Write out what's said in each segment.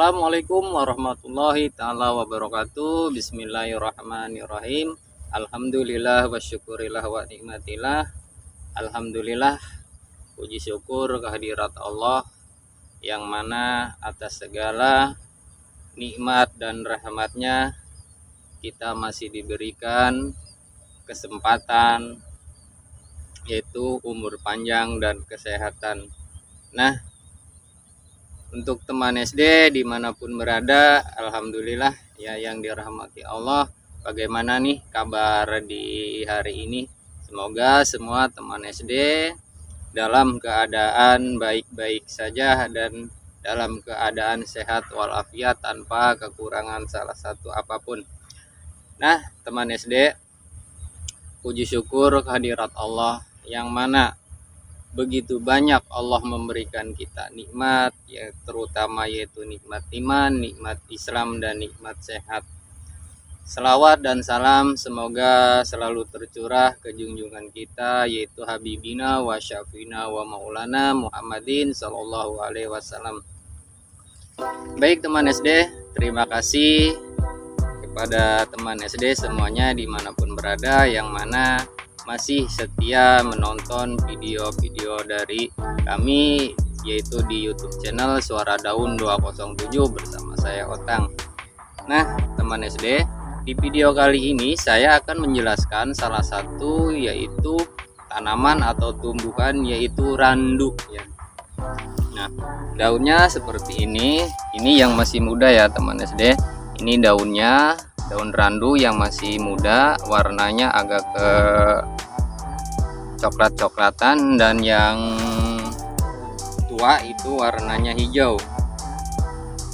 Assalamualaikum warahmatullahi ta'ala wabarakatuh. Bismillahirrahmanirrahim. Alhamdulillah wa syukurillah wa nikmatillah. Alhamdulillah, puji syukur kehadirat Allah yang mana atas segala nikmat dan rahmatnya kita masih diberikan kesempatan, yaitu umur panjang dan kesehatan. Nah, untuk teman SD dimanapun berada, alhamdulillah ya yang dirahmati Allah. Bagaimana nih kabar di hari ini? Semoga semua teman SD dalam keadaan baik-baik saja dan dalam keadaan sehat walafiat tanpa kekurangan salah satu apapun. Nah, teman SD, puji syukur kehadirat Allah yang mana begitu banyak Allah memberikan kita nikmat, ya terutama yaitu nikmat iman, nikmat Islam, dan nikmat sehat. Selawat dan salam semoga selalu tercurah ke junjungan kita, yaitu Habibina wa Syafina wa Maulana Muhammadin Sallallahu Alaihi Wasallam. Baik teman SD, terima kasih kepada teman SD semuanya dimanapun berada, yang mana masih setia menonton video-video dari kami, yaitu di YouTube channel Suara Daun 207 bersama saya Otang. Nah, teman SD, di video kali ini saya akan menjelaskan salah satu yaitu tanaman atau tumbuhan, yaitu randu ya. Nah, daunnya seperti ini yang masih muda ya teman SD. Ini daunnya, daun randu yang masih muda, warnanya agak ke coklat-coklatan, dan yang tua itu warnanya hijau.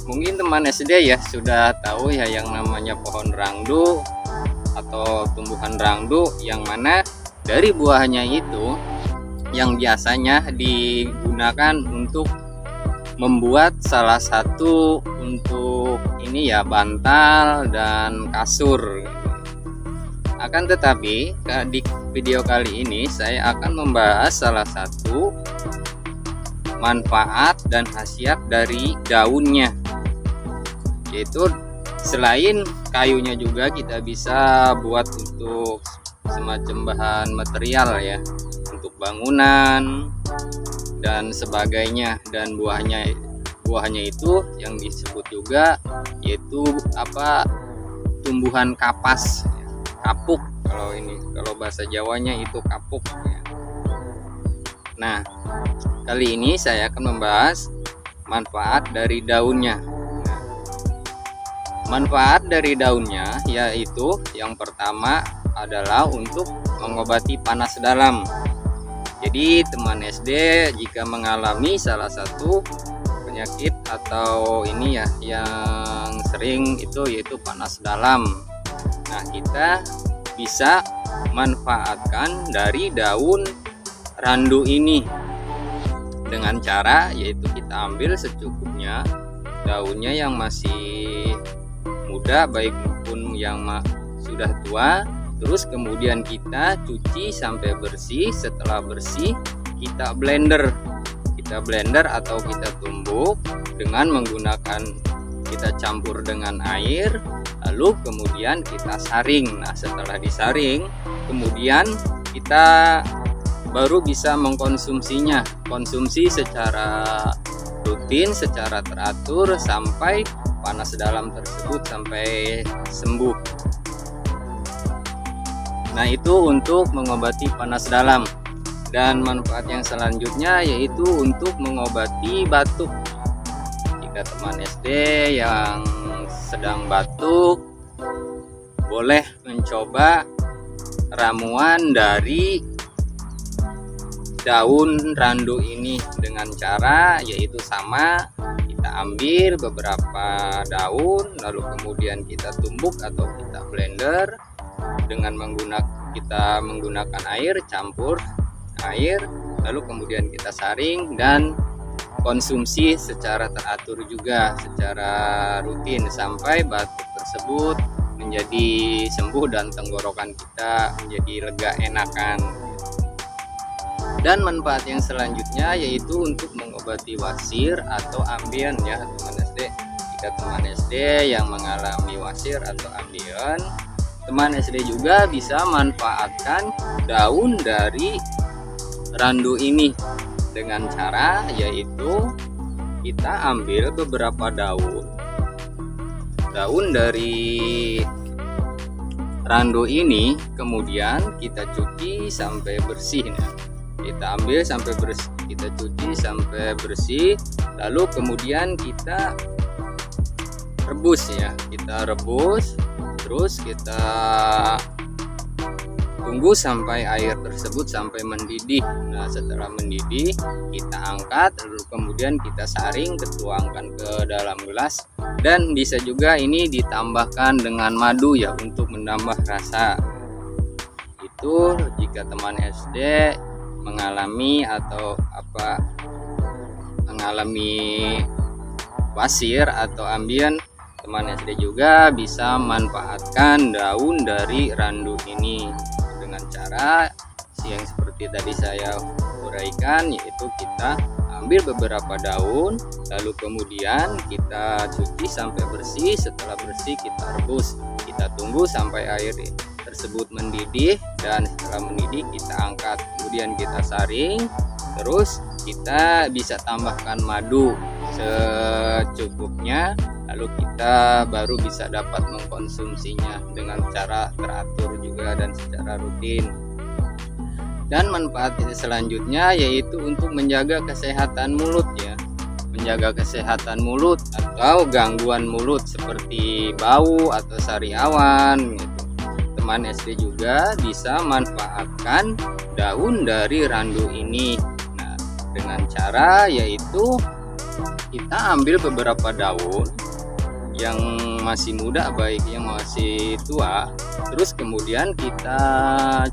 Mungkin teman SD ya sudah tahu ya yang namanya pohon rangdu atau tumbuhan rangdu, yang mana dari buahnya itu yang biasanya digunakan untuk membuat salah satu untuk ini ya bantal dan kasur. Akan tetapi di video kali ini saya akan membahas salah satu manfaat dan khasiat dari daunnya, yaitu selain kayunya juga kita bisa buat untuk semacam bahan material ya, untuk bangunan dan sebagainya. Dan buahnya itu yang disebut juga yaitu tumbuhan kapas, kapuk kalau bahasa Jawanya itu kapuk ya. Nah, kali ini saya akan membahas manfaat dari daunnya. Manfaat dari daunnya yaitu yang pertama adalah untuk mengobati panas dalam. Jadi teman SD jika mengalami salah satu penyakit atau ini ya yang sering itu yaitu panas dalam, nah kita bisa manfaatkan dari daun randu ini dengan cara yaitu kita ambil secukupnya daunnya yang masih muda baik maupun yang sudah tua. Terus kemudian kita cuci sampai bersih. Setelah bersih kita blender atau kita tumbuk dengan menggunakan, kita campur dengan air, lalu kemudian kita saring. Nah, setelah disaring kemudian kita baru bisa mengkonsumsinya, konsumsi secara rutin, secara teratur sampai panas dalam tersebut sampai sembuh. Nah, itu untuk mengobati panas dalam. Dan manfaat yang selanjutnya yaitu untuk mengobati batuk. Jika teman SD yang sedang batuk, boleh mencoba ramuan dari daun randu ini dengan cara yaitu sama, kita ambil beberapa daun lalu kemudian kita tumbuk atau kita blender dengan menggunakan air, campur air, lalu kemudian kita saring dan konsumsi secara teratur juga, secara rutin sampai batuk tersebut menjadi sembuh dan tenggorokan kita menjadi lega enakan. Dan manfaat yang selanjutnya yaitu untuk mengobati wasir atau ambien ya teman SD. jika teman SD yang mengalami wasir atau ambeien, teman SD juga bisa manfaatkan daun dari randu ini dengan cara yaitu kita ambil beberapa daun dari randu ini, kemudian kita cuci sampai bersih. Nah, kita ambil sampai bersih, kita cuci sampai bersih, lalu kemudian kita rebus ya, kita rebus, terus kita tunggu sampai air tersebut sampai mendidih. Nah, setelah mendidih kita angkat, lalu kemudian kita saring, tuangkan ke dalam gelas, dan bisa juga ini ditambahkan dengan madu ya untuk menambah rasa. Itu jika teman SD mengalami wasir atau ambien, teman SD juga bisa manfaatkan daun dari randu ini dengan cara yang seperti tadi saya uraikan, yaitu kita ambil beberapa daun, lalu kemudian kita cuci sampai bersih. Setelah bersih kita rebus, kita tunggu sampai air tersebut mendidih, dan setelah mendidih kita angkat, kemudian kita saring, terus kita bisa tambahkan madu secukupnya, lalu kita baru bisa dapat mengkonsumsinya dengan cara teratur juga dan secara rutin. Dan manfaat selanjutnya yaitu untuk menjaga kesehatan mulut ya, menjaga kesehatan mulut atau gangguan mulut seperti bau atau sariawan gitu. Teman SD juga bisa manfaatkan daun dari randu ini. Nah, dengan cara yaitu kita ambil beberapa daun yang masih muda baik yang masih tua, terus kemudian kita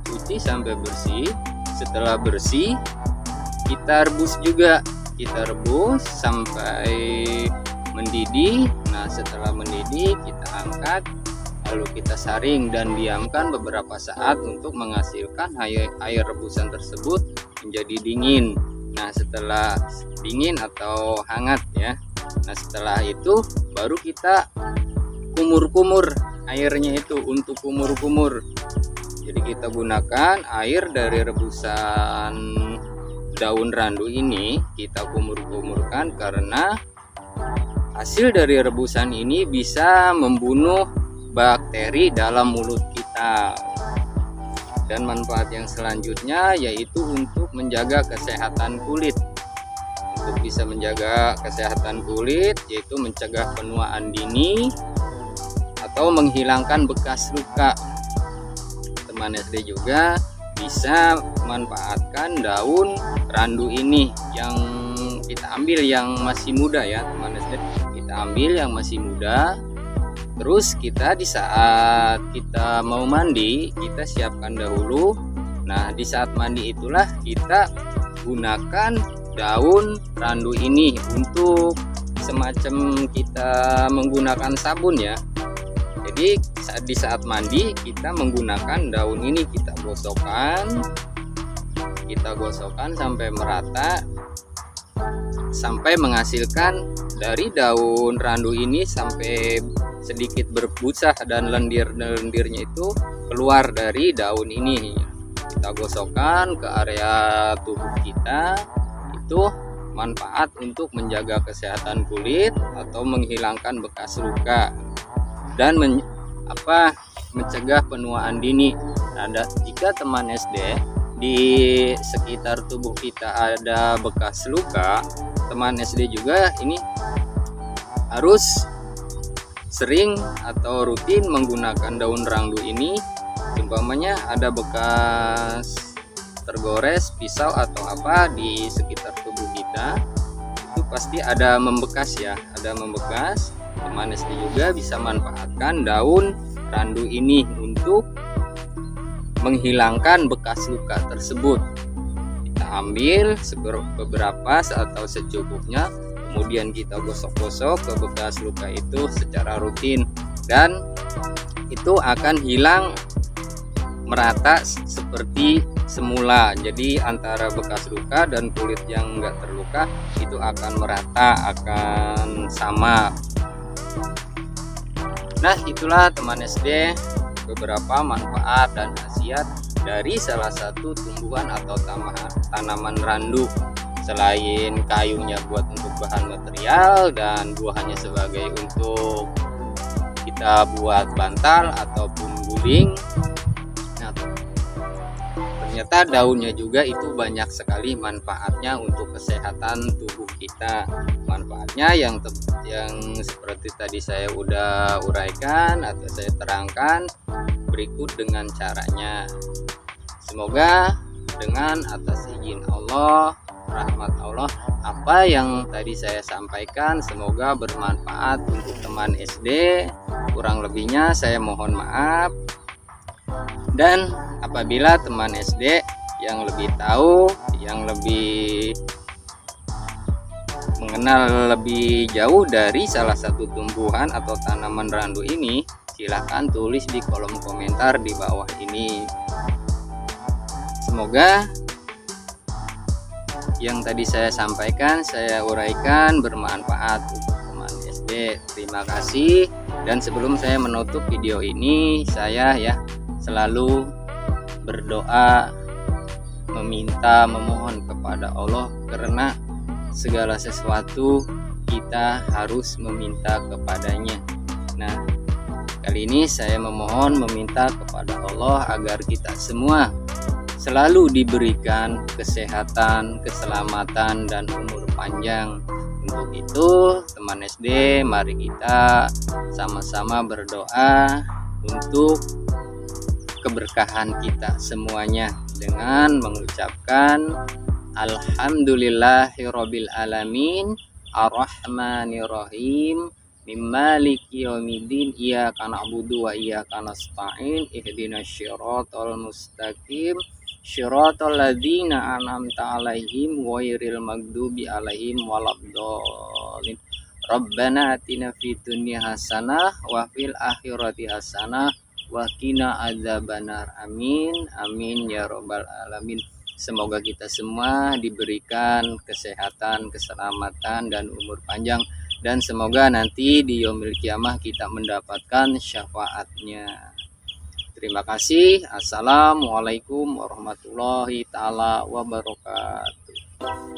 cuci sampai bersih. Setelah bersih kita rebus juga, kita rebus sampai mendidih. Nah, setelah mendidih kita angkat, lalu kita saring dan diamkan beberapa saat untuk menghasilkan air rebusan tersebut menjadi dingin. Nah, setelah dingin atau hangat ya, nah setelah itu baru kita kumur-kumur airnya itu untuk kumur-kumur. Jadi kita gunakan air dari rebusan daun randu ini, kita kumur-kumurkan karena hasil dari rebusan ini bisa membunuh bakteri dalam mulut kita. Dan manfaat yang selanjutnya yaitu untuk menjaga kesehatan kulit. Untuk bisa menjaga kesehatan kulit yaitu mencegah penuaan dini atau menghilangkan bekas luka. Teman SD juga bisa memanfaatkan daun randu ini yang kita ambil yang masih muda ya, teman SD. Kita ambil yang masih muda, terus kita di saat kita mau mandi kita siapkan dahulu. Nah, di saat mandi itulah kita gunakan daun randu ini untuk semacam kita menggunakan sabun ya. Jadi di saat mandi kita menggunakan daun ini, kita gosokkan sampai merata, sampai menghasilkan dari daun randu ini sampai sedikit berbusa dan lendir-lendirnya itu keluar dari daun ini. Kita gosokkan ke area tubuh kita, itu manfaat untuk menjaga kesehatan kulit atau menghilangkan bekas luka dan mencegah penuaan dini. Nah, jika teman SD di sekitar tubuh kita ada bekas luka, teman SD juga ini harus sering atau rutin menggunakan daun randu ini. Umpamanya ada bekas tergores pisau atau apa di sekitar tubuh kita, itu pasti ada membekas ya, ada membekas. Teman SD juga bisa manfaatkan daun randu ini untuk menghilangkan bekas luka tersebut. Kita ambil beberapa atau secukupnya, kemudian kita gosok-gosok ke bekas luka itu secara rutin, dan itu akan hilang merata seperti semula. Jadi antara bekas luka dan kulit yang enggak terluka itu akan merata, akan sama. Nah, itulah teman SD beberapa manfaat dan khasiat dari salah satu tumbuhan atau tanaman randu. Selain kayunya buat untuk bahan material dan buahnya sebagai untuk kita buat bantal ataupun guling. Nah, ternyata daunnya juga itu banyak sekali manfaatnya untuk kesehatan tubuh kita. Manfaatnya yang seperti tadi saya udah uraikan atau saya terangkan berikut dengan caranya. Semoga dengan atas izin Allah, rahmat Allah, apa yang tadi saya sampaikan semoga bermanfaat untuk teman SD. Kurang lebihnya saya mohon maaf. Dan apabila teman SD yang lebih tahu, yang lebih mengenal lebih jauh dari salah satu tumbuhan atau tanaman randu ini, silahkan tulis di kolom komentar di bawah ini. Semoga yang tadi saya sampaikan, saya uraikan bermanfaat untuk teman SD. Terima kasih. Dan sebelum saya menutup video ini, saya selalu berdoa, memohon kepada Allah, karena segala sesuatu kita harus meminta kepadanya. Nah, kali ini saya meminta kepada Allah agar kita semua selalu diberikan kesehatan, keselamatan, dan umur panjang. Untuk itu, teman SD, mari kita sama-sama berdoa untuk keberkahan kita semuanya dengan mengucapkan Alhamdulillahirabbil alamin arrahmanirrahim maliki yaumiddin iyyaka na'budu wa iyyaka nasta'in ihdinas siratal mustaqim syiratal ladzina an'amta 'alaihim ghairil maghdubi 'alaihim waladdallin. Rabbana atina fid dunya hasanah wa fil akhirati hasanah wa qina adzabannar. Amin amin ya rabbal alamin. Semoga kita semua diberikan kesehatan, keselamatan, dan umur panjang, dan semoga nanti di yaumil kiamah kita mendapatkan syafaatnya. Terima kasih. Assalamualaikum warahmatullahi taala wabarakatuh.